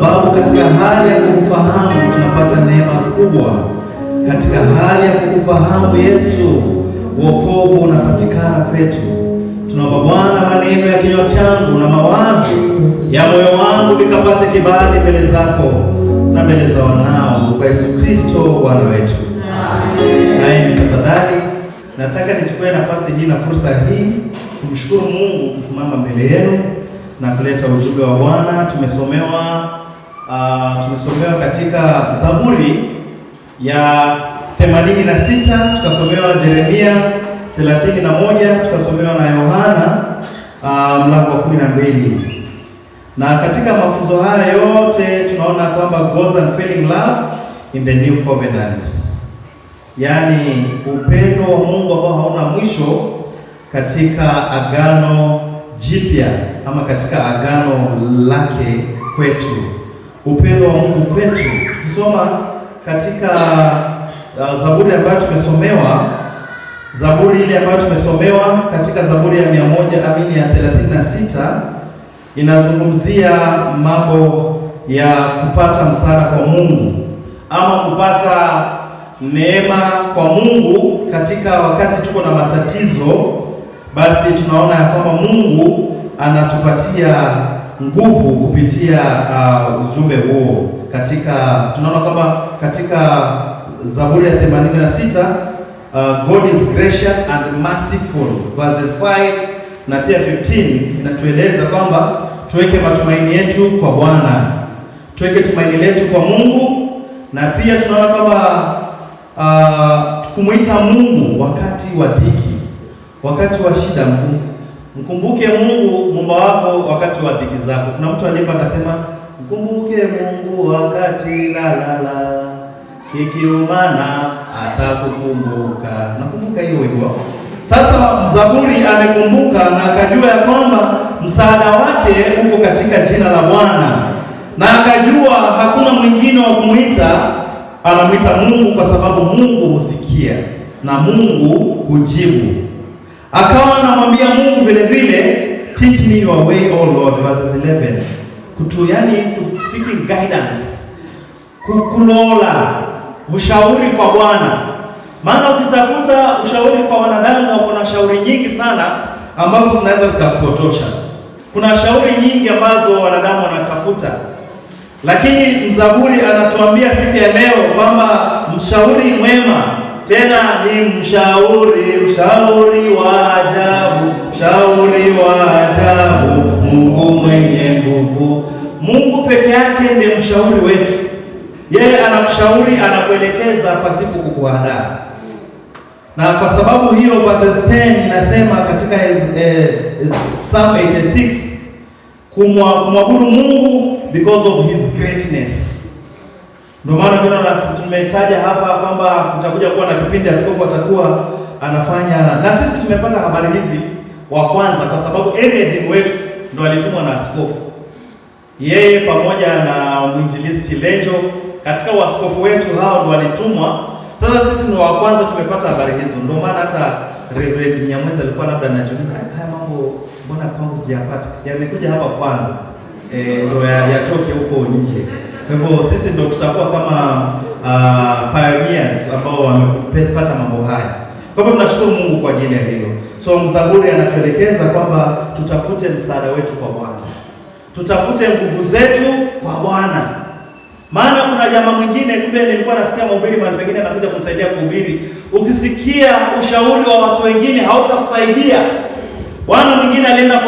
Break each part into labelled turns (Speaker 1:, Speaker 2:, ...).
Speaker 1: sababu katika hali ya kukufahamu tunapata neema kubwa. Katika hali ya kukufahamu Yesu, wokovu unapatikana kwetu. Tunaomba Bwana, maneno ya kinywa changu na mawazo ya moyo wangu vikapate kibali mbele zako na mbele za wanao, kwa Yesu Kristo Bwana wetu. Amen. Tafadhali nataka nichukue nafasi hii na fursa hii kumshukuru Mungu kusimama mbele yenu na kuleta ujumbe wa Bwana. Tumesomewa katika Zaburi ya 86, tukasomewa Yeremia 31, tukasomewa na Yohana mlango wa 12. Na katika mafunzo haya yote tunaona kwamba God's unfailing love in the new covenant, yaani upendo wa Mungu ambao hauna mwisho katika agano jipya ama katika agano lake kwetu, upendo wa Mungu kwetu. Tukisoma katika Zaburi ambayo tumesomewa, Zaburi ile ambayo tumesomewa katika Zaburi ya 36 inazungumzia mambo ya kupata msaada kwa Mungu ama kupata neema kwa Mungu katika wakati tuko na matatizo. Basi tunaona ya kwamba Mungu anatupatia nguvu kupitia ujumbe huo. Tunaona kwamba katika Zaburi ya 86 God is gracious and merciful, verses 5 na pia 15 inatueleza kwamba tuweke matumaini yetu kwa Bwana, tuweke tumaini letu kwa Mungu. Na pia tunaona kwamba kumuita Mungu wakati wa dhiki, wakati wa shida. Mkumbuke Mungu Muumba wako wakati wa dhiki zako. Kuna mtu aliimba akasema, mkumbuke Mungu wakati la kikiumana atakukumbuka. Nakumbuka hiyo wimbo. Sasa Mzaburi amekumbuka na akajua ya kwamba msaada wake uko katika jina la Bwana, na akajua hakuna mwingine wa kumwita, anamwita Mungu kwa sababu Mungu husikia na Mungu hujibu. Akawa anamwambia Mungu vile vile, teach me your way, O Lord, verses 11. Seeking guidance, kulola ushauri kwa Bwana. Maana ukitafuta ushauri kwa wanadamu, wako na shauri nyingi sana ambazo zinaweza zikakupotosha. Kuna shauri nyingi ambazo wanadamu wanatafuta, lakini Mzaburi anatuambia siku ya leo kwamba mshauri mwema, tena ni mshauri wa ajabu, Mungu mwenye nguvu. Mungu peke yake ndiye mshauri wetu. Yeye anakushauri, anakuelekeza pasipo kukuhadaa. Na kwa sababu hiyo verses 10 inasema katika Psalm 86 kumwabudu Mungu because of his greatness. Ndio maana tumetaja hapa kwamba kutakuja kuwa na kipindi askofu atakuwa anafanya, na sisi tumepata habari hizi wa kwanza kwa sababu Eredin wetu ndo alitumwa na askofu, yeye pamoja na mwinjilisti Lenjo. Katika waskofu wetu hao ndo walitumwa. Sasa sisi ndo wa kwanza tumepata habari hizo. Ndio maana hata Reverend Nyamwezi alikuwa labda anajiuliza, haya mambo mbona kwangu sijapata? Yamekuja hapa kwanza, ndo yatoke huko nje. Kwa hivyo sisi ndo tutakuwa kama pioneers ambao wamepata mambo haya. Kwa hivyo tunashukuru Mungu kwa ajili ya hilo. So Mzaburi anatuelekeza kwamba tutafute msaada wetu kwa Bwana, tutafute nguvu zetu kwa Bwana. Maana kuna jamaa mwingine, kumbe nilikuwa nasikia mahubiri mahali pengine anakuja kusaidia kuhubiri, ukisikia ushauri wa watu wengine hautakusaidia. Bwana mwingine alienda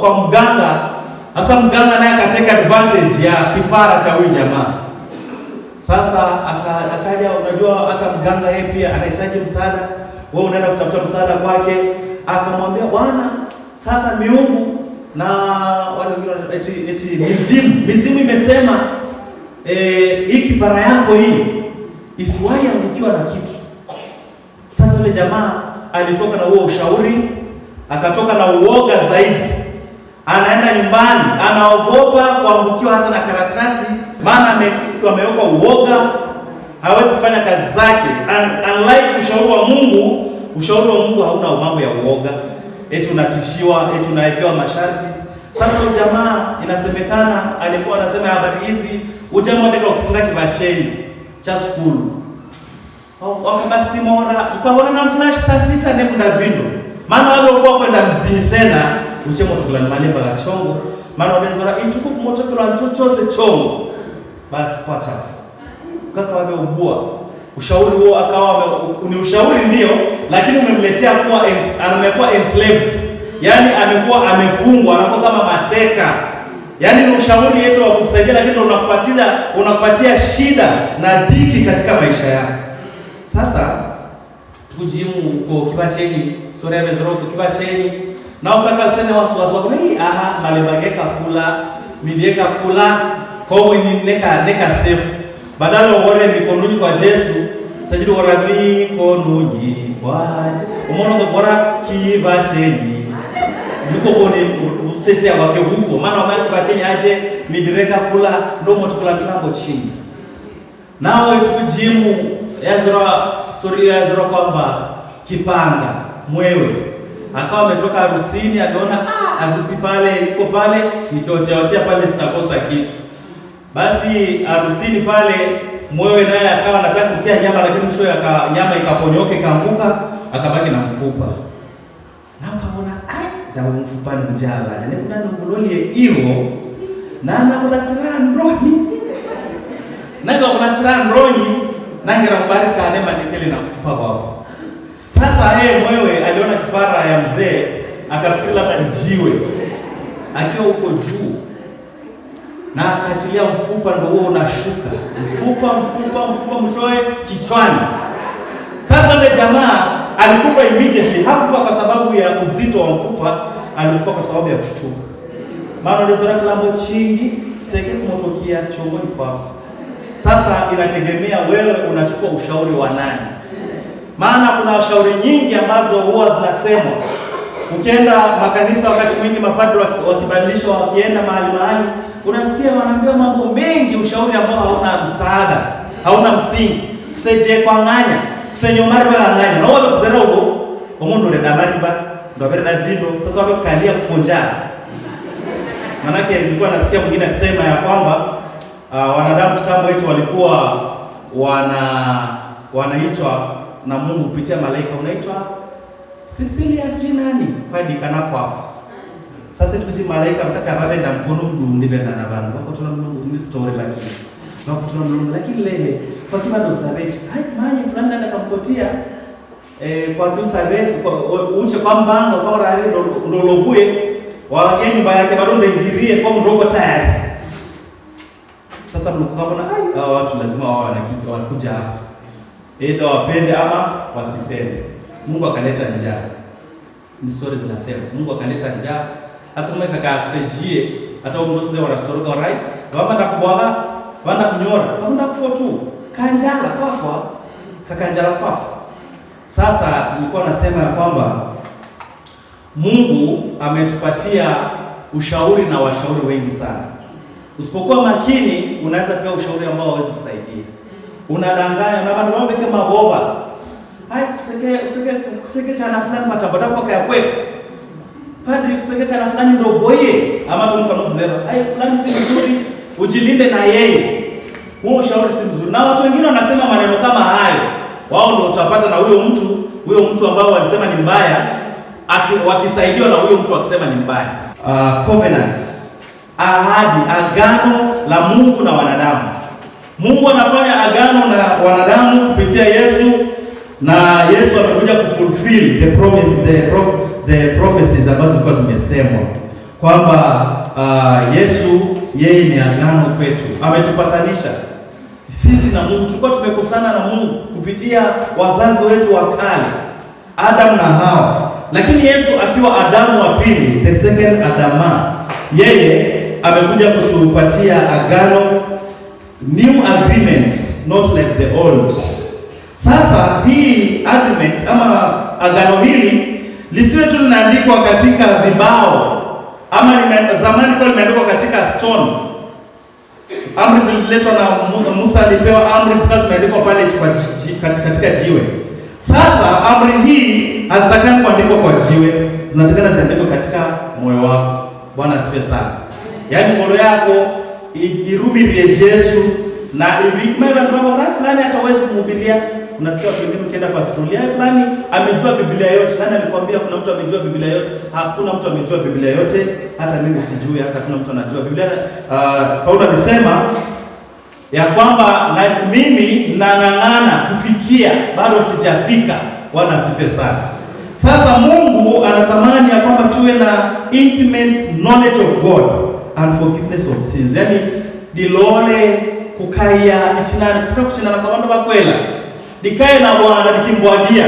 Speaker 1: kwa mganga. Sasa mganga naye akateka advantage ya kipara cha huyu jamaa. Sasa akaja, unajua hata mganga yeye pia anahitaji msaada. Wewe unaenda kutafuta msaada kwake, akamwambia Bwana, sasa miungu na wale wengine eti mizimu imesema hii kipara yako hii isiwahi angukiwa na kitu. Sasa yule jamaa alitoka na huo ushauri, akatoka na uoga zaidi. Anaenda nyumbani, anaogopa kuangukiwa hata na karatasi, maana ameweka uoga, hawezi kufanya kazi zake. Unlike ushauri wa Mungu hauna mambo ya uoga, eti unatishiwa, eti unawekewa masharti. Sasa ujamaa inasemekana alikuwa anasema habari hizi ujamaa ndiko kusinda kibacheni cha school. Wakabasi mora mkaona na mflash saa 6 ndio kuna vindo. Maana wale walikuwa kwenda mzini sana uchemo tukulani malemba ya chongo. Maana walizora ituku kumoto kwa chochoze chongo. Basi kwa chafu. Kaka wame ubua. Ushauri huo akawa ni ushauri ndio, lakini umemletea kuwa amekuwa enslaved. Yaani amekuwa amefungwa, anakuwa kama mateka. Yaani ni ushauri yetu wa kukusaidia, lakini unakupatia shida na dhiki katika maisha yako. Sasa tujimu kwa kibacheni, story ya bezoroko kibacheni. Na ukaka sene wasiwasi kwa hii malebageka kula, midieka kula, kwa ni neka safe. Badala uone mikononi kwa Yesu, sajidi ora mikononi kwa Yesu. Umeona kwa bora kibacheni. Niko kone utesea wake huko, maana wamaki kibacheni aje midireka kula ndo moto kula milango chini. Nao tujimu yazira story yazira kwamba kipanga mwewe akawa ametoka harusini, ameona harusi pale iko pale, nikiotea pale sitakosa kitu. Basi harusini pale mwewe naye akawa anataka kukia nyama, lakini mwisho nyama ikaponyoka ikaanguka, akabaki na mfupa. Na ukaona da mfupa ni mjaba. Na kuna nguloli hiyo na anakula sira ndoni. Na kuna sira ndoni na ngira kubarika neema ndele na mfupa wao. Sasa yeye mwewe aliona kipara ya mzee, akafikiri labda ni jiwe. Akiwa huko juu na akachilia mfupa ndio huo unashuka. Mfupa mshoe kichwani. Sasa yule jamaa alikufa immediately. Hakufa kwa sababu ya uzito wa mfupa, alikufa kwa sababu ya kushtuka. Maana ndio zora kilambo chingi, seke kumotokia chongoni kwako. Sasa inategemea wewe unachukua ushauri wa nani. Maana kuna ushauri nyingi ambazo huwa zinasemwa. Ukienda makanisa wakati mwingi mapadri wakibadilishwa wakienda mahali unasikia wanaambiwa mambo mengi, ushauri ambao hauna msaada, hauna msingi. Kuseje kwa nganya, kusenyo mariba nganya. Na wao kuzera huko, omundu reda mariba, ndo bereda vindo, sasa wao kalia kufonjana. Manake nilikuwa nasikia mwingine akisema ya kwamba wanadamu kitambo wetu walikuwa wanaitwa na Mungu kupitia malaika, unaitwa Cecilia sijui nani kwa dikana kwafa. Sasa tukuji malaika mtaka babenda mkono mdundi benda na bantu wako tuna Mungu ni story lakini wako tuna Mungu lakini lehe kwa kibado sabechi maji fulani ndio akamkotia kwa kiusabechi kwa uche kwa mbanga kwa rawe ndo loguye wake nyumba yake bado ndio ingirie kwa mdogo tayari. Sasa mnakuona hao watu lazima wao wana kitu wanakuja hapa. Either wapende ama wasipende. Mungu akaleta njaa. Ni stories zinasema Mungu akaleta njaa. Hasa mwe kaka akusejie hata undo sinde wanastoroka right. Wapanda kubwaga, wapanda kunyora, wapanda kufa tu. Kanjala kwafa, kakanjala kwafa. Sasa nilikuwa nasema ya kwamba Mungu ametupatia ushauri na washauri wengi sana. Usipokuwa makini unaweza pia ushauri ambao hauwezi kusaidia. Unadanganya na bado mambo kama boba. Hai kuseke kana fulani matabada kwa kaya kwetu. Padri kuseke kana fulani ndio boye ama tumka mzera. Hai fulani si mzuri, ujilinde na yeye. Huo ushauri si mzuri. Na watu wengine wanasema maneno kama hayo. Wao ndio utapata na huyo mtu ambao walisema ni mbaya wakisaidiwa na huyo mtu akisema ni mbaya. Covenant. Ahadi, agano la Mungu na wanadamu. Mungu anafanya agano na wanadamu kupitia Yesu, na Yesu amekuja kufulfill the prophecies ambazo zilikuwa zimesemwa kwamba Yesu yeye ni agano kwetu. Ametupatanisha sisi na Mungu. Tulikuwa tumekosana na Mungu kupitia wazazi wetu wa kale, Adam na Hawa. Lakini Yesu akiwa Adamu wa pili, the second Adama, yeye amekuja kutupatia agano, new agreement, not like the old. Sasa hii agreement ama agano hili lisiwe tu linaandikwa katika vibao ama zamani kwa limeandikwa katika stone. Amri zililetwa na Musa, alipewa amri zikawa zimeandikwa pale katika jiwe. Sasa amri hii hazitakani kuandikwa kwa jiwe, zinatakana ziandikwe katika moyo wako. Bwana asifiwe sana. Yaani ngolo yako irumirie Yesu na ibikimaiva mambo fulani hatawezi kumhubiria. Unasikia watu wengine ukienda pastoria fulani amejua Biblia yote. Nani alikwambia kuna mtu amejua Biblia yote? Hakuna mtu amejua Biblia yote. Hata mimi sijui, hata kuna mtu anajua Biblia. Paulo alisema ya kwamba na mimi nang'ang'ana kufikia, bado sijafika. Bwana asifiwe sana. Sasa Mungu anatamani ya kwamba tuwe na intimate knowledge of God and forgiveness of sins. Yaani dilole kukaya ichinana kuchinana kwa bandu bakwela. Dikae na Bwana nikimbwadia.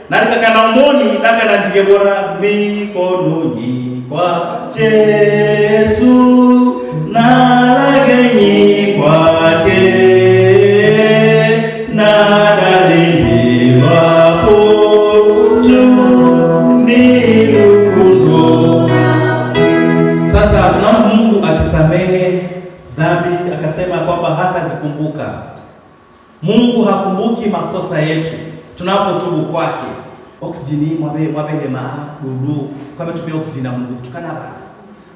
Speaker 1: Na nikakana umoni ndaka na ndigebora mikononi kwa Yesu na lagenyi kwake na dalili wapo tu ni lukundo. Sasa tunaona Mungu akisamehe dhambi, akasema kwamba hata zikumbuka. Mungu hakumbuki makosa yetu tunapotubu kwake. Oksijeni mwabe hema dudu kwa tumia oksijeni ya Mungu kutukana bana.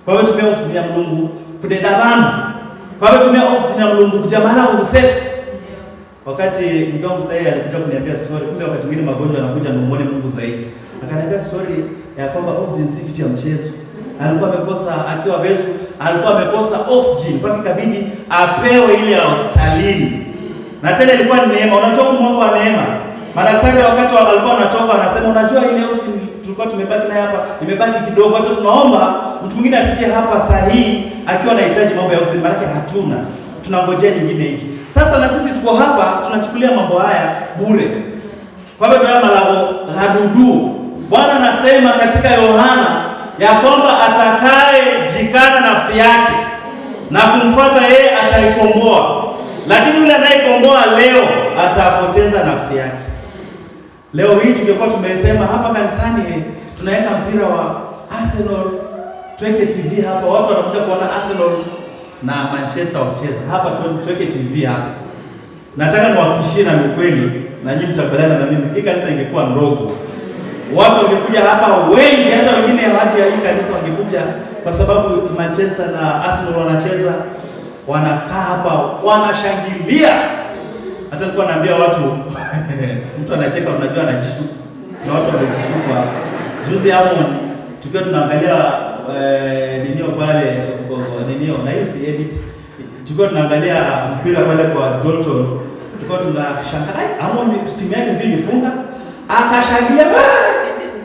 Speaker 1: Kwa tumia oksijeni ya Mungu kudeda bana. Kwa tumia oksijeni ya Mungu kujamala usep. Wakati mke wangu sasa alikuja kuniambia story, kumbe wakati mwingine magonjwa yanakuja ndio muone Mungu zaidi. Akaniambia story ya kwamba oksijeni si kitu ya mchezo. Alikuwa amekosa akiwa Besu, alikuwa amekosa oksijeni mpaka ikabidi apewe ile ya hospitalini. Na tena ilikuwa ni neema. Unajua Mungu wa neema. Madaktari wakati walikuwa wanatoka wanasema unajua ile oksijeni tulikuwa tumebaki nayo hapa imebaki kidogo, acha tunaomba mtu mwingine asikie hapa sahihi akiwa anahitaji mambo ya oksijeni, maana hatuna. Tunangojea nyingine hiki. Sasa na sisi tuko hapa tunachukulia mambo haya bure. Kwa hivyo ndio malago hadudu. Bwana anasema katika Yohana ya kwamba atakaye jikana nafsi yake na kumfuata yeye ataikomboa. Lakini yule anayekomboa leo atapoteza nafsi yake. Leo hii tungekuwa tumesema hapa kanisani tunaweka mpira wa Arsenal, tuweke TV hapa, watu wanakuja kuona Arsenal na Manchester wakicheza. Hapa tuweke TV hapa. Nataka niwahakikishie na kweli na nyinyi mtakubaliana na mimi, hii kanisa ingekuwa ndogo. Watu wangekuja hapa wengi, hata wengine hawaje ya hii kanisa wangekuja kwa sababu Manchester na Arsenal wanacheza. Wanakaa hapa wanashangilia. Hata nilikuwa naambia watu mtu anacheka, unajua anajishuku. Na watu wanajishuku. Juzi hapo tukiwa tunaangalia ninio pale ninio na hiyo si edit. Tukiwa tunaangalia mpira pale kwa Dalton. Tulikuwa tunashangaa, Amon timu yake zilifunga, akashangilia.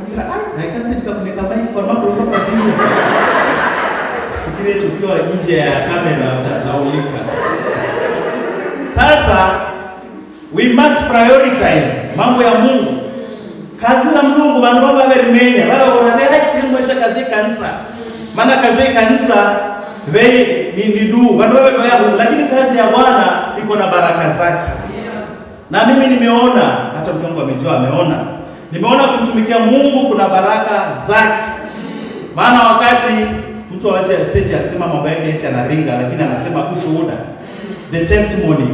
Speaker 1: Sasa haikasi nikakunika mic kwa mambo kwa timu. Sifikiri tukiwa nje ya kamera utasaulika. Sasa we must prioritize mambo ya Mungu. Kazi la Mungu bandu baba berimenya baba wanafanya haisi mwesha kazi kanisa. Maana kazi kanisa ni du bandu baba doya, lakini kazi ya Bwana iko na baraka zake. Na mimi nimeona, hata mke wangu amejua ameona. Nimeona kumtumikia Mungu kuna baraka zake. Maana wakati mtu awache aseti akisema mambo yake eti anaringa, lakini anasema ushuhuda, the testimony.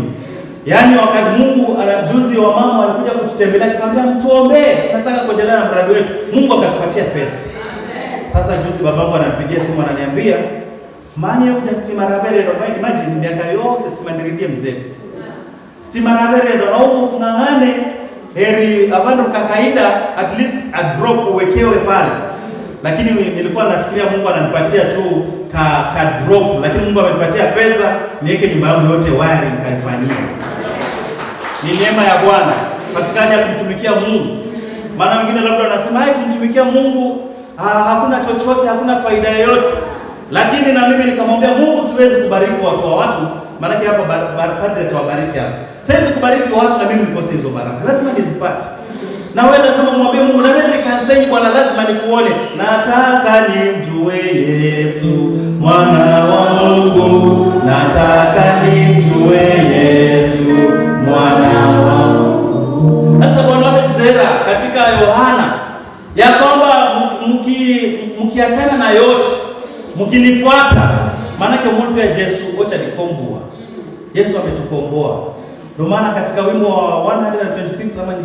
Speaker 1: Yaani wakati Mungu anajuzi wa mama walikuja kututembelea, tukamwambia mtuombee, tunataka kuendelea na mradi wetu. Mungu akatupatia pesa. Sasa juzi babangu ananipigia simu ananiambia, "Manya stima rabere ndo imagine miaka yose stima ndirudie mzee. Stima rabere ndo au kungangane heri abando kakaida at least a drop uwekewe pale." Lakini nilikuwa nafikiria Mungu ananipatia tu ka drop, lakini Mungu amenipatia pesa niweke nyumba yangu yote wiring kaifanyia. Ni neema ya Bwana katika hali ya kumtumikia Mungu. Maana wengine labda wanasema hai kumtumikia Mungu hakuna chochote, hakuna faida yoyote. Lakini na mimi nikamwambia Mungu siwezi kubariki watu wa watu, maana yake hapa padre atawabariki hapa. Siwezi kubariki watu na mimi nikose hizo baraka. Lazima nizipate. Na wewe lazima mwambie Mungu, na mimi nikanseni Bwana, lazima nikuone. Nataka nimjue Yesu, mwana wa Mungu. Nataka nimjue Yesu, mwana wa Mungu. Sasa Bwana amesema katika Yohana ya kwamba mkiachana na yote, mkinifuata, maana yake Mungu ya Yesu wote alikomboa. Yesu ametukomboa. Ndio maana katika wimbo wa 126 ama ni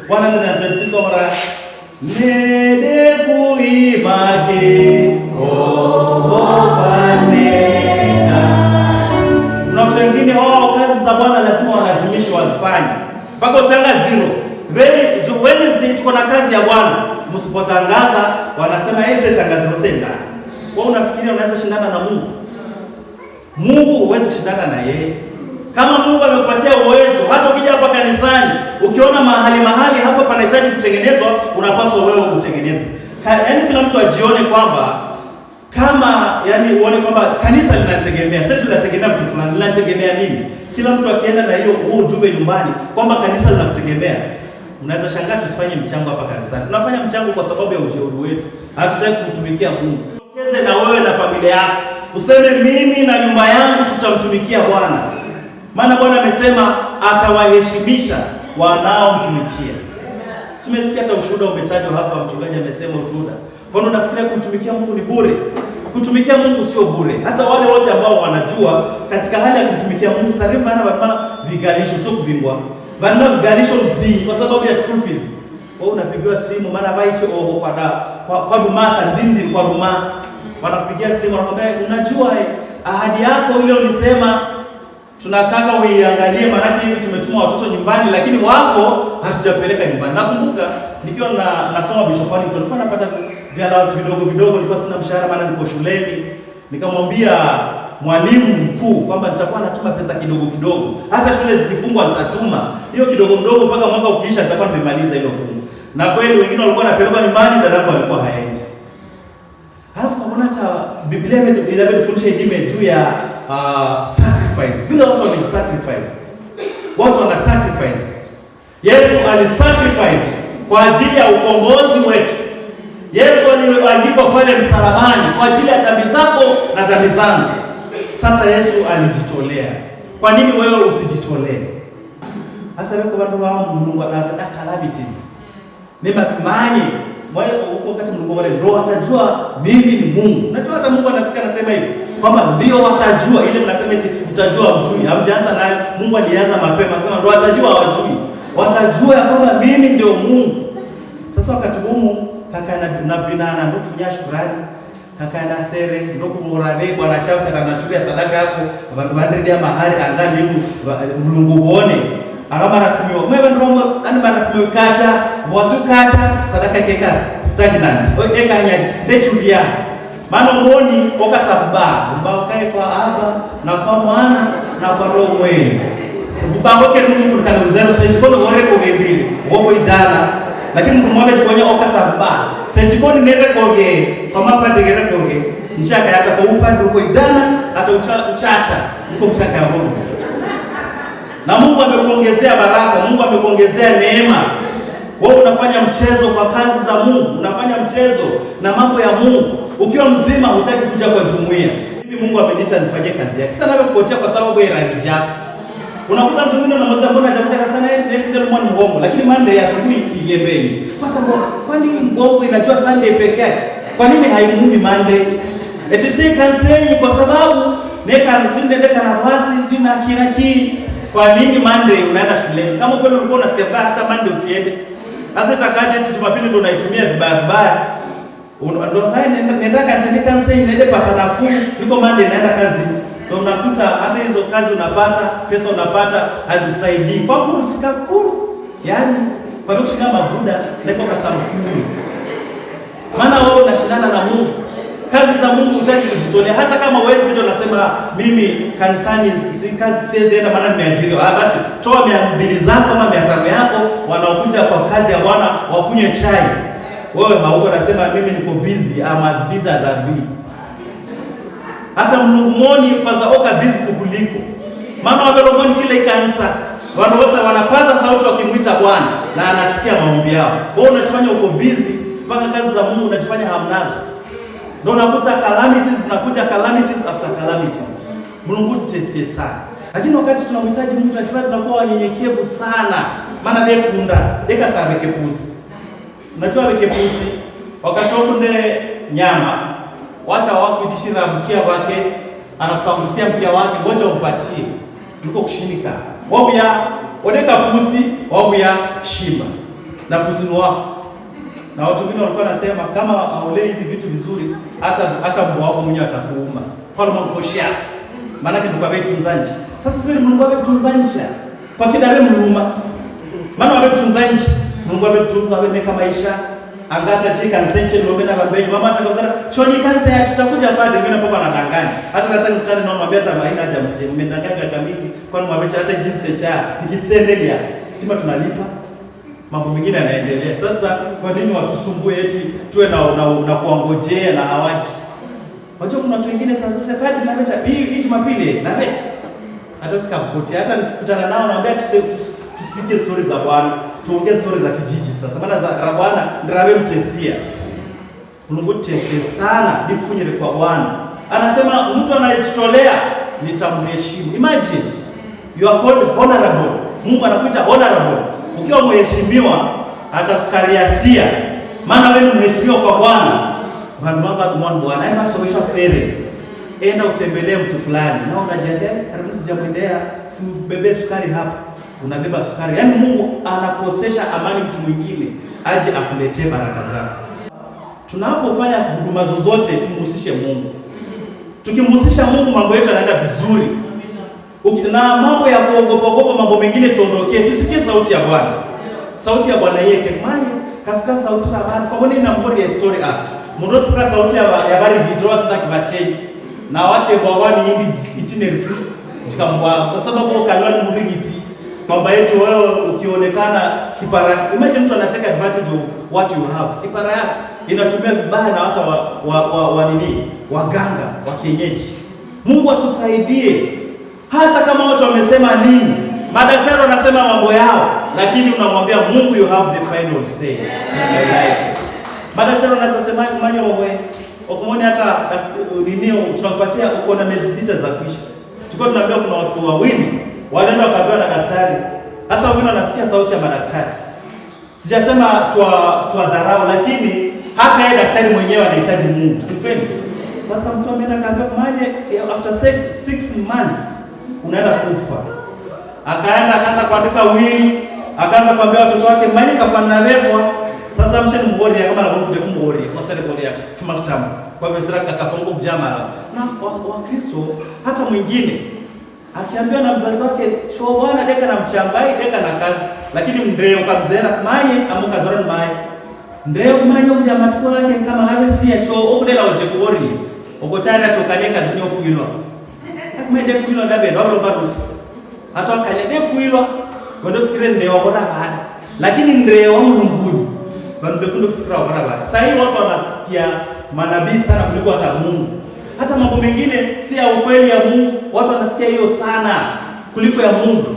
Speaker 1: 126 wala nede kuimake Kuna watu wengine kazi za Bwana lazima walazimishwe wazifanye mpaka utanga zero. Wednesday tuko na kazi ya Bwana, msipotangaza wanasema ese tangazo senda. Wewe unafikiria unaweza shindana na Mungu? Mungu huwezi kushindana na yeye. Kama Mungu amekupatia uwezo, hata ukija hapa kanisani, ukiona mahali hapa panahitaji kutengenezwa, unapaswa wewe kutengeneza. Yaani kila mtu ajione kwamba uone kwamba kanisa linategemea, sisi tunategemea mtu fulani, linategemea mimi. Kila mtu akienda na huo ujumbe nyumbani kwamba kanisa linakutegemea, unaweza shangaa tusifanye mchango hapa kanisani. Tunafanya mchango kwa sababu ya ujeuri wetu. Hatutaki kumtumikia Mungu. Tokeze na wewe na familia yako. Useme mimi na nyumba yangu tutamtumikia Bwana. Maana Bwana amesema atawaheshimisha wanaomtumikia. Tumesikia hata ushuhuda umetajwa hapa, mchungaji amesema ushuhuda. Kwa nini unafikiria kumtumikia Mungu ni bure? Kutumikia Mungu sio bure. Hata wale wote ambao wanajua katika hali ya kumtumikia Mungu sarimu bana vigalisho sio kubingwa. Bana vigalisho mzii kwa sababu ya school fees. Wewe unapigiwa simu maana baicho kwa dumata ndindi kwa duma. Wanakupigia simu wanakuambia unajua ahadi yako ile ulisema tunataka uiangalie, maana hivi tumetuma watoto nyumbani lakini wako hatujapeleka nyumbani. Nakumbuka nikiwa nasoma Bishop Wellington nilikuwa napata allowance vidogo, nilikuwa sina mshahara maana niko shuleni. Nikamwambia mwalimu mkuu kwamba nitakuwa natuma pesa kidogo. Hata shule zikifungwa nitatuma. Hiyo kidogo mpaka mwaka ukiisha nitakuwa nimemaliza hilo fungu. Na kweli wengine walikuwa wanapeleka nyumbani, dadangu alikuwa haendi. Halafu kwa hata Biblia inafundisha idime juu ya sacrifice. Vile watu wanasacrifice. Watu wana sacrifice. Yesu alisacrifice kwa ajili ya ukombozi wetu. Yesu alilipa pale msalabani kwa ajili ya dhambi zako na dhambi zangu. Sasa Yesu alijitolea. Kwa nini wewe usijitolee? Hasa wewe kwa ndio wao Mungu ana calamities. Ni mapimani. Wakati Mungu wale ndio atajua mimi ni Mungu. Unajua hata Mungu anafika anasema hivi kwamba ndio watajua, ile mnasema eti mtajua mjui. Hamjaanza nayo. Mungu alianza mapema akasema ndio watajua hawajui. Watajua kwamba mimi ndio Mungu. Sasa wakati huu kaka na binana ndio kufanya shukrani. Kaka na sere ndio kumurabe Bwana chao tanachukia sadaka yako abantu bandiridia mahali angani Mungu uone. Akama rasimiwa. Mwe ndio ani barasimiwa kacha, wasu kacha sadaka kekasi stagnant. Eka nyaji ndechulia. Maana muoni okasabba, mbao kae kwa Aba na kwa Mwana na kwa Roho mwema. Sababu kwa Mungu kuna uzero sasa jikono gore kwa gebili. Woko idana. Lakini Mungu mmoja jikonya okasabba. Sasa jikono nende koge kwa mapande gere koge. Nchaka hata kwa upande uko idana hata uchacha uko mchaka ya Mungu. Na Mungu amekuongezea baraka, Mungu amekuongezea neema. Wewe unafanya mchezo kwa kazi za Mungu, unafanya mchezo na mambo ya Mungu. Ukiwa mzima hutaki kuja kwa jumuiya. Mimi Mungu ameniita nifanye kazi yake. Sasa nakupotea kwa sababu ya rangi yako. Unakuta mtu mwingine anamwambia mbona hajakuja sana ndio mwana mgongo, lakini Monday ya asubuhi igembeni. Kwa nini mgongo inajua Sunday peke yake? Kwa nini haimuumi Monday? Eti si kanseni kwa sababu nenda na basi sio na kiraki. Kwa nini Monday unaenda shule? Kama kweli ulikuwa unasikia vibaya hata Monday usiende. Sasa itakaje eti Jumapili ndio unaitumia vibaya? Ndio sasa nenda kanseni nenda pata nafuu. Niko Monday naenda kazi. Ndio unakuta hata hizo kazi unapata, pesa unapata hazisaidii. Kwa kurusika kuru. Yaani kwa kushika mavuda niko kasama kuru. Maana wewe unashindana na Mungu. Kazi za Mungu hutaki kujitolea. Hata kama wewe mtu unasema mimi kanisani si kazi sienda maana nimeajiriwa. Basi toa 200 zako ama 500 yako wanaokuja kwa kazi ya Bwana wakunywe chai. Wewe hauko unasema mimi niko busy, I'm as busy as I be. Hata mlungumoni kwanza oka busy kukuliko. Maana waberomoni kile kanisa wanaweza wanapaza sauti wakimuita Bwana na anasikia maombi yao. Wewe unachofanya uko busy mpaka kazi za Mungu unachofanya hamnazo. Ndio unakuta calamities after calamities. Mungu tutesie sana. Lakini wakati tunamhitaji Mungu tunajifanya tunakuwa wanyenyekevu sana. Maana ndiye kuunda, deka sana kepusi. Unajua kepusi wakati wako nde nyama, wacha wako kudishira mkia wake, anakupangusia mkia wake, ngoja umpatie. Uliko kushinika. Wabu ya odeka pusi, wabu ya shimba. Na pusi wako. Na watu wengine walikuwa nasema kama haulei hivi vitu vizuri, hata mbwa wako mwenyewe atakuuma. Kwa nini mkoshia? Maana yake ndio kwa vitu nzanje. Sasa sisi Mungu ametunza nje. Kwa kidare mluma. Maana ametunza nje. Mungu ametunza wewe kama maisha. Angata chika nsenche ndomena bambe. Mama atakazana choni kanisa ya tutakuja pale wengine hapo wanadanganya. Hata nataka kutana na mwambie hata haina haja mje. Mmedanganya kaka mingi. Kwani mwabecha hata jinsi cha nikisendelia. Sima tunalipa. Mambo mengine yanaendelea. Sasa kwa nini watusumbue eti tuwe na kuangojea na hawaji? Wajua kuna watu wengine saa zote padi na becha hii Jumapili na becha. Hata sikakuti hata nikikutana nao naambia tusipige stories za Bwana, tuongee stories za kijiji sasa. Maana za Bwana ndiye mtesia. Mungu tese sana bikufunyire kwa Bwana. Anasema mtu anayejitolea nitamheshimu. Imagine you are called honorable. Mungu anakuita honorable. Ukiwa mheshimiwa hata sukariasia. Maana wewe ni mheshimiwa kwa Bwana. Bwana yani basomeshwa sere. Enda utembelee mtu fulani na unajiendea karibu sijamwendea simbebe sukari hapa, unabeba sukari. Yani Mungu anakosesha amani mtu mwingine aje akuletee baraka zako. Tunapofanya huduma zozote tumhusishe Mungu. Tukimhusisha Mungu mambo yetu yanaenda vizuri. Na mambo ya kuogopa mambo mengine tuondokee, tusikie sauti ya Bwana. Sauti ya Bwana yake manye kasika sauti la Bwana. Kwa nini na mbori ya story Mundo sika sauti ya bari hidroa sita kibacheni. Na wache bwawani hindi itinerary tu. Chikambwa kwa sababu kalwani murigiti. Kwamba yetu wewe ukionekana kipara. Imagine mtu anataka advantage of what you have. Kipara yako inatumia vibaya na hata waganga wa kienyeji. Mungu atusaidie. Hata kama watu wamesema nini, madaktari wanasema mambo yao, lakini unamwambia Mungu you have the final say in my life. Madaktari wanasema kumanya wewe ukumwona hata ninio tunakupatia uko na miezi 6 za kuishi. Tulikuwa tunaambia kuna watu wawili wanaenda wakaambiwa na daktari. Sasa wengine wanasikia sauti ya madaktari. Sijasema tuadharau, lakini hata yeye daktari mwenyewe anahitaji Mungu, si kweli? Sasa mtu ameenda kaambia kumanya after 6 months unaenda kufa. Akaenda akaanza kuandika will, akaanza kuambia watoto wake manye kafana befwa. Sasa msheni mbori kama na Mungu mbori kwa sare mbori yake tumakitamu. Kwa hivyo sira kakafungu mjama na wa Kristo hata mwingine akiambiwa na mzazi wake show Bwana deka na mchambai deka na kazi, lakini mndreo kamzera manye amuka zora manye ndreo manye mjama tuko yake kama hawe si ya choo okudela oje kubori okotari atokale kazini ofugilwa akumede fugilwa dabe ndo barusi hata akale defuilwa wendo sikire ndeo bora baada, lakini ndeo Mungu bado kundo kusikira bora baada. Sasa hivi watu wanasikia manabii sana kuliko hata Mungu. Hata mambo mengine si ya ukweli ya Mungu, watu wanasikia hiyo sana kuliko ya Mungu.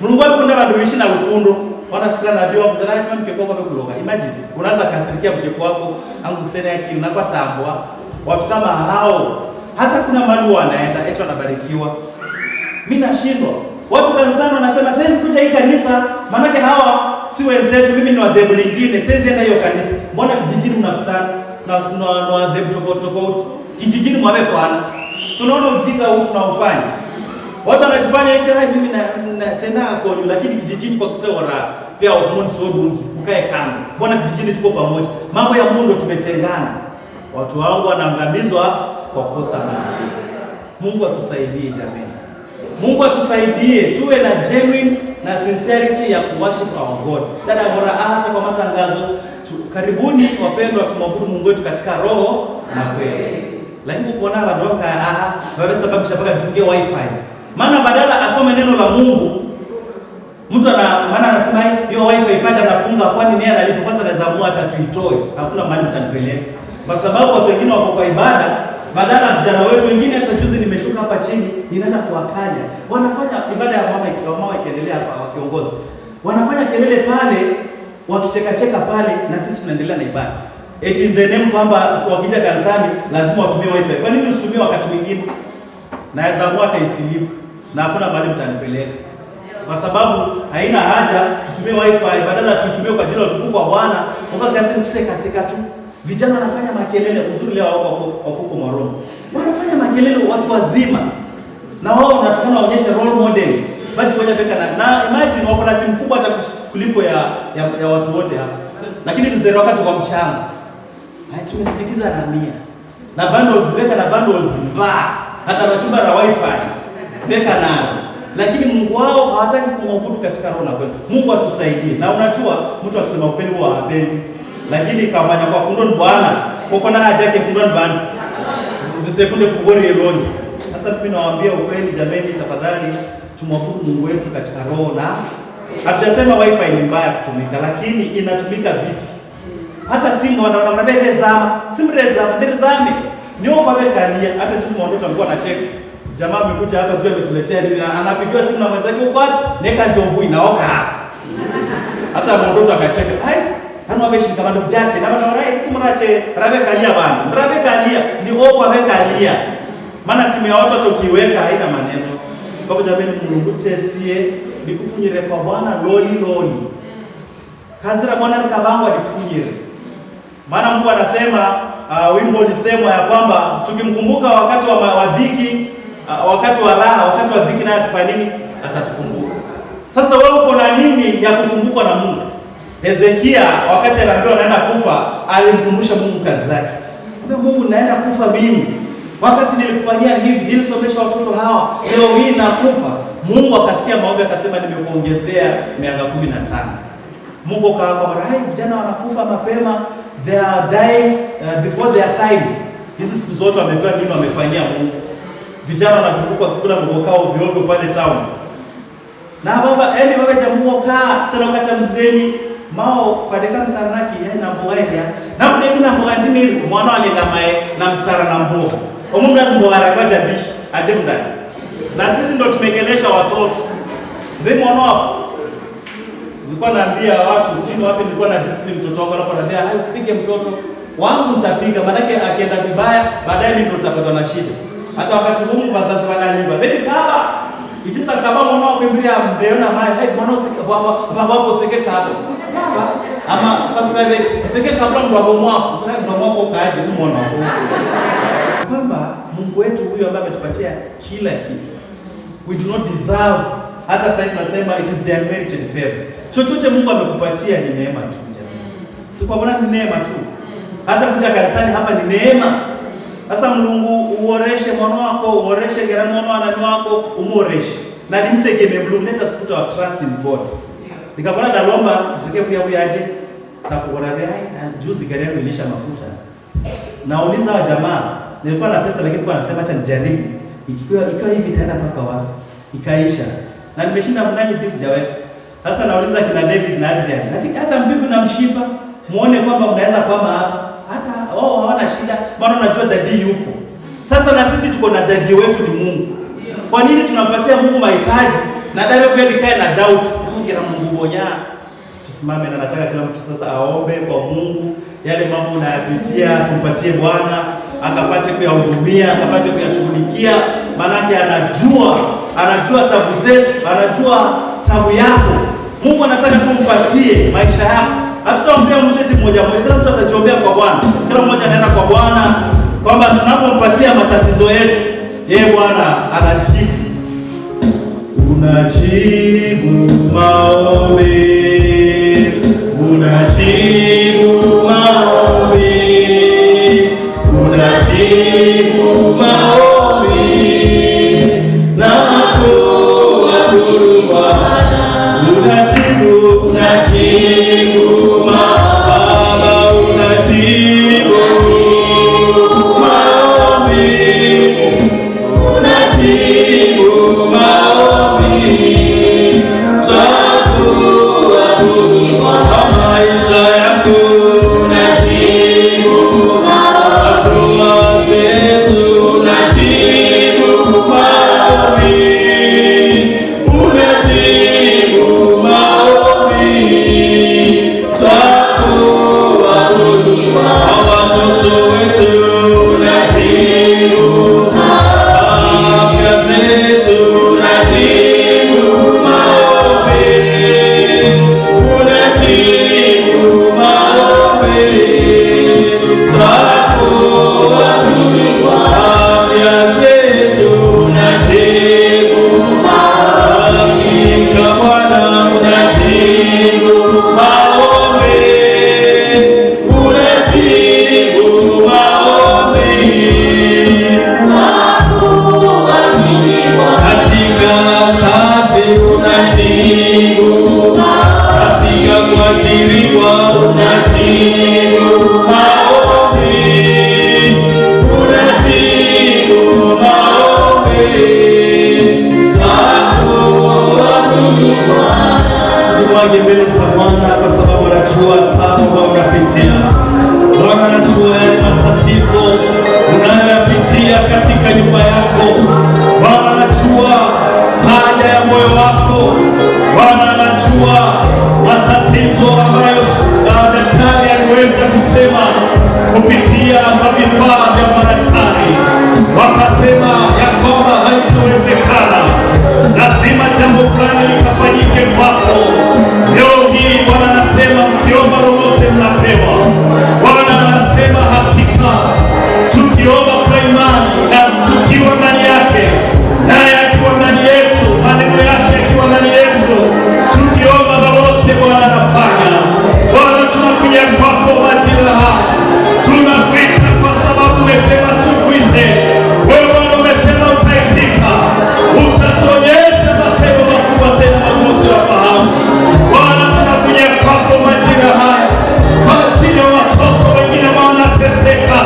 Speaker 1: Mungu akunda banduishi na rukundo, wanasikia nabii wako sana kama mke wako amekuloga. Imagine unaanza kasirikia mke wako angu kusema akili na kwa tambwa. Watu kama hao hata kuna mahali wanaenda eti wanabarikiwa. Mimi nashindwa. Watu kanisani wanasema siwezi kuja hii kanisa maana hawa si wenzetu, mimi ni wa dhehebu lingine, siwezi enda hiyo kanisa. Mbona kijijini mnakutana na dhehebu tofauti? Kijijini mwabe kwana. Si unaona ujinga huu tunaofanya? Watu wanajifanya eti mimi na senda kwa, lakini kijijini kwa kusema raha pia umonsi wodungi ukae kando. Mbona kijijini tuko pamoja? Mambo ya Mungu tumetengana. Watu wangu wanaangamizwa kwa kosa la. Mungu atusaidie jamani. Mungu atusaidie tuwe na genuine na sincerity ya worship our God. Dada bora hata kwa matangazo karibuni wapendwa, tumwabudu Mungu wetu katika roho na kweli. Lakini kuona wadoka wewe sababu shapaka tufungie wifi. Maana badala asome neno la Mungu mtu maana anasema hiyo wifi ipanda nafunga, kwani ni yeye analipa kwanza, anaweza amua hata tuitoe, hakuna mahali mtanipeleka. Kwa sababu watu wengine wako kwa ibada, badala vijana wetu wengine hata juzi nimeshuka hapa chini ninaenda kuwakanya. Wanafanya ibada ya mama ikiendelea hapa wakiongoza. Wanafanya kelele pale, wakicheka pale na sisi tunaendelea na ibada. Eti in the name kwamba wakija kanisani lazima watumie wifi. Kwa nini usitumie wakati mwingine? Naweza amua hata isilipu na hakuna mahali mtanipeleka. Kwa sababu haina haja tutumie wifi, badala tutumie kwa ajili ya utukufu wa Bwana. Ukakasema kuseka tu. Vijana wanafanya makelele, uzuri leo wako huko Mwaroni. Wanafanya makelele watu wazima. Na wao wanataka waonyeshe role model. Baji kwenye peka na imagine wako na simu kubwa hata kuliko ya watu wote hapa. lakini nizere wakati wa mchana. Haya, tumesindikiza na mia na bundles, weka na bundles mbaya, hata ratiba la wifi weka nalo, lakini Mungu wao hawataki kumwabudu katika roho na kweli. Mungu atusaidie. Na unajua mtu akisema ukweli huwa hapendi, lakini kamanya kwa kundoni bwana koko na haja yake kundoni bandu sekunde kugori eloni. Sasa mimi nawaambia ukweli jameni, tafadhali tumwabudu Mungu wetu katika roho. Na hatujasema wifi ni mbaya kutumika, lakini inatumika vipi? Hata simu wanaambia zama, simu rezame ndio kwa wekalia. Hata juzi mwandoto alikuwa anacheka, jamaa amekuja hapa sio ametuletea nini, anapigiwa simu na mwenzake uko wapi, neka njovu inaoka. Hata mwandoto akacheka, hai hano wabeshi kama ndo mjate na bana rai simu nache rabe kalia bana rabe kalia ni opo amekalia, maana simu ya watu ukiweka haina maneno. Kwa hivyo jamani, Mungu tesie nikufunyire kwa Bwana loli kazira Bwana nikabangu alikufunyire. Maana Mungu anasema wimbo ulisemwa ya kwamba tukimkumbuka wakati wa dhiki, wakati wa raha, wakati wa dhiki naye atafanya nini? Atatukumbuka. Sasa wewe uko na nini ya kukumbukwa na Mungu? Hezekia wakati anaambiwa anaenda kufa, alimkumbusha Mungu kazi zake. Kumbe Mungu, naenda kufa mimi. Wakati nilikufanyia hivi, nilisomesha watoto hawa, leo hii nakufa. Mungu akasikia maombi akasema nimekuongezea miaka 15. Mungu kwa rai vijana wanakufa mapema, they are dying before their time. Hizi siku zote wamepewa nini wamefanyia Mungu? Vijana wanazunguka kukula mgokao ovyo ovyo pale town. Na baba jamu kaa sana wakati mzeni mao kwa deka msaranaki na mboaria na kudeki na mboandini mwana alenga mae na msara na mboga omu lazima waraka jabishi aje mdani. Na sisi ndo tumegelesha watoto ndio mwana wapo. Nilikuwa naambia watu sio wapi, nilikuwa na discipline mtoto wangu hapo, naambia hai usipige mtoto wangu, nitapiga maana yake akienda vibaya baadaye mimi ndo nitapata na shida. Hata wakati huu wazazi wananiba baby kaba ikisa kaba mwana wako mbele mdeona mai hai mwana usike baba wako usike kaba ama kwa sababu usike kabla ndo wako mwako sasa ndo mwako kaaje mwana wako. Kwamba Mungu wetu huyu ambaye ametupatia kila kitu, we do not deserve. Hata sasa tunasema it is the unmerited favor. Chochote Mungu amekupatia ni neema tu jamii. Si kwa maana ni neema tu. Hata kuja kanisani hapa ni neema. Sasa Mungu uoreshe mwana wako, uoreshe gharama mwana wako, umuoreshe. Na nimtegemee Mungu, let us put our trust in God. Nikapona dalomba msike kuya aje. Sasa kwa rabi na juzi gari yangu ilisha mafuta. Nauliza wa jamaa, nilikuwa na pesa lakini kwa anasema acha nijaribu. Ikiwa hivi itaenda mpaka wapi? Ikaisha. Na nimeshinda mndani disijaweka. Sasa nauliza kina David na Adrian, lakini hata mbigu na mshipa muone kwamba mnaweza kwamba hata hawana shida, maana unajua dadi yuko. Sasa na sisi tuko na dadi wetu ni Mungu. Kwa nini tunampatia Mungu mahitaji na dada kweli kae na doubt? Mungu na Mungu bonya. Tusimame na nataka kila mtu sasa aombe kwa Mungu yale mambo unayapitia, tumpatie Bwana akapate kuyahudumia, akapate kuyashughulikia, maana anajua tabu zetu, anajua tabu yako. Mungu anataka tumpatie maisha yako. Hatutaombea mtu eti mmoja, kila mtu atajiombea kwa Bwana. Kila mmoja anaenda kwa Bwana kwamba tunapompatia matatizo yetu, yeye Bwana anajibu. Unajibu maombi. Unajibu maombi. Unajibu maombi. Na kuabudu Bwana. Unajibu Baba, unajibu maombi. Unajibu maombi. Twakuabudu Bwana. Maisha yangu unajibu maombi. Dua zetu jimwage mbele za Bwana, kwa sababu anajua taabu ambayo unapitia. Bwana anajua yale matatizo unayoyapitia katika nyumba yako. Bwana anajua haja ya moyo wako. Bwana anajua matatizo ambayo daktari aliweza kusema kupitia vifaa vya madaktari, wakasema ya kwamba haitawezekana, lazima jambo fulani likafanyike kwako. Leo hii Bwana anasema mkiomba lolote mnapewa. Bwana anasema hakika tukiomba kwa imani na tukiwa ndani yake, naye akiwa ndani yetu, maneno yake akiwa ndani yetu, tukiomba lolote Bwana anafanya. Bwana tunakuja kwako majira haya, tunakuita kwa sababu umesema tukuite. Wewe Bwana umesema utaitika, utatuonyesha matendo makubwa tena magumu ya fahamu. Bwana tunakuja kwako majira haya kwa ajili ya watoto wengine wanateseka,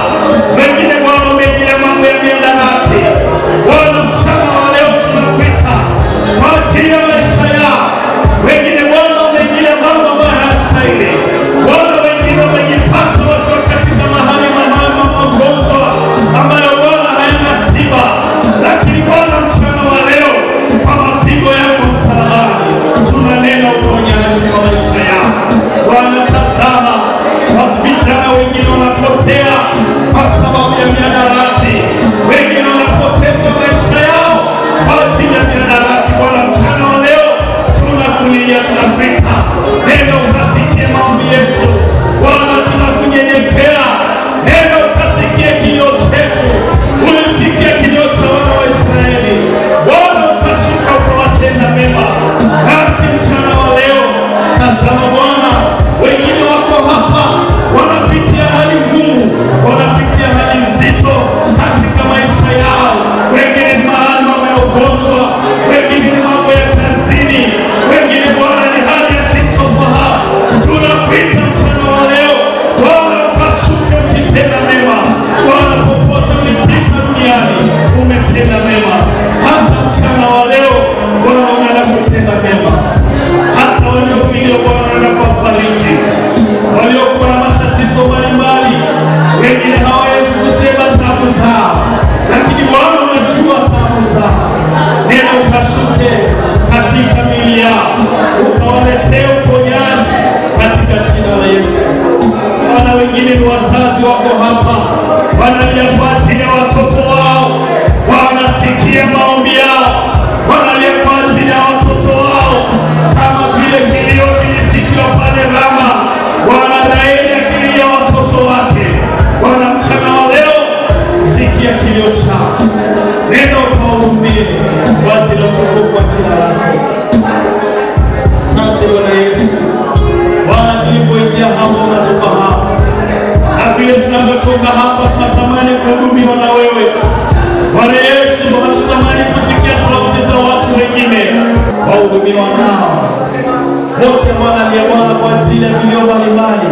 Speaker 1: wengine Bwana wengine mambo ya mihadarati. Bwana mchana wa leo tunakuita kwa ajili ya maisha yao, wengine Bwana wengine mambo ambayo hayastahili. Bwana wengine wamejipata wakiwa katika mahali magonjwa ambayo Bwana hayana tiba, lakini Bwana mchana wa leo kwa mapigo yako msalabani tunanena uponyaji wa maisha yao. Bwana tazama, watu vijana wengine wanapotea kwa sababu ya mihadarati, wengine wanapoteza maisha yao kwa ajili ya mihadarati. Bwana mchana wa leo tunakulilia, tunakuita, nenda ukasikie maombi yetu. Bwana tunakunyenyekea, nenda ukasikie kilio chetu. Ulisikia kilio cha wana wa Israeli, Bwana ukashuka ukawatenda mema. Nasi mchana wa leo tazama Bwana, wengine wako hapa wanapitia hali ngumu, wanapitia hali nzito katika maisha yao. Wengine ni mahali mambo ya ugonjwa, wengine ni mambo ya kazini, wengine Bwana ni hali ya sintofahamu. Tunakuita mchana wa leo Bwana ukashuke ukitenda mema. Bwana popote ulipita duniani umetenda mema, hata mchana wa leo Bwana unaenda kutenda mema. Hata waliofilia Bwana unaenda kuwafariji, waliokuwa na matatizo mbalimbali, wengine hawawezi kusema taabu zao, lakini Bwana unajua taabu zao. Nenda ukashuke katika miili yao, ukawaletee uponyaji katika jina la Yesu. Bwana wengine ni wazazi wako hapa, wanalia kwa ajili ya watoto wao. Bwana sikia maombi yao, wanalia kwa ajili ya watoto wao, kama vile kilio kilisikiwa pale Rama. Bwana Raheli akilia watoto wake. Bwana mchana wa leo sikia kilio chao, nenda ukawahurumie kwa ajili ya utukufu wa jina lako. Asante Bwana Yesu. Bwana tulipoingia hapa unatufahamu, na vile tunavyotoka hapa tunatamani kuhudumiwa na wewe Bwana Yesu. Hatutamani kusikia sauti za watu wengine, wahudumiwa nao wote Bwana. Ndiye Bwana kwa ajili ya vilio mbalimbali,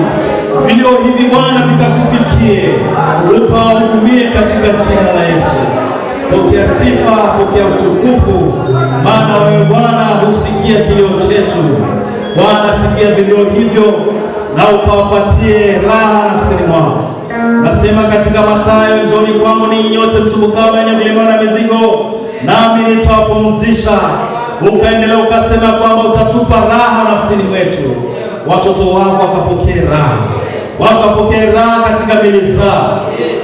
Speaker 1: vilio hivi Bwana vikakufikie, ukawahudumie katika jina la Yesu. Pokea sifa, pokea utukufu, maana wewe Bwana husikia kilio chetu. Bwana sikia vilio hivyo na ukawapatie raha nafsini mwao. Nasema katika Mathayo, njooni kwangu ninyi nyote msumbukao na wenye kulemewa na mizigo, nami nitawapumzisha. Ukaendelea ukasema kwamba utatupa raha nafsini mwetu. Watoto wako wakapokee raha, wakapokee raha katika miili zao,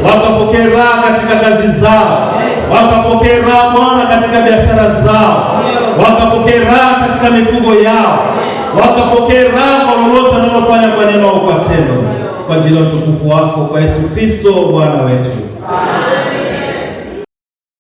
Speaker 1: wakapokee raha katika kazi zao, wakapokee raha Bwana katika biashara zao, wakapokee raha katika mifugo yao, wakapokee raha kwa lolote wanalofanya kwa neno au kwa tendo, kwa ajili ya utukufu wako, kwa Yesu Kristo Bwana wetu.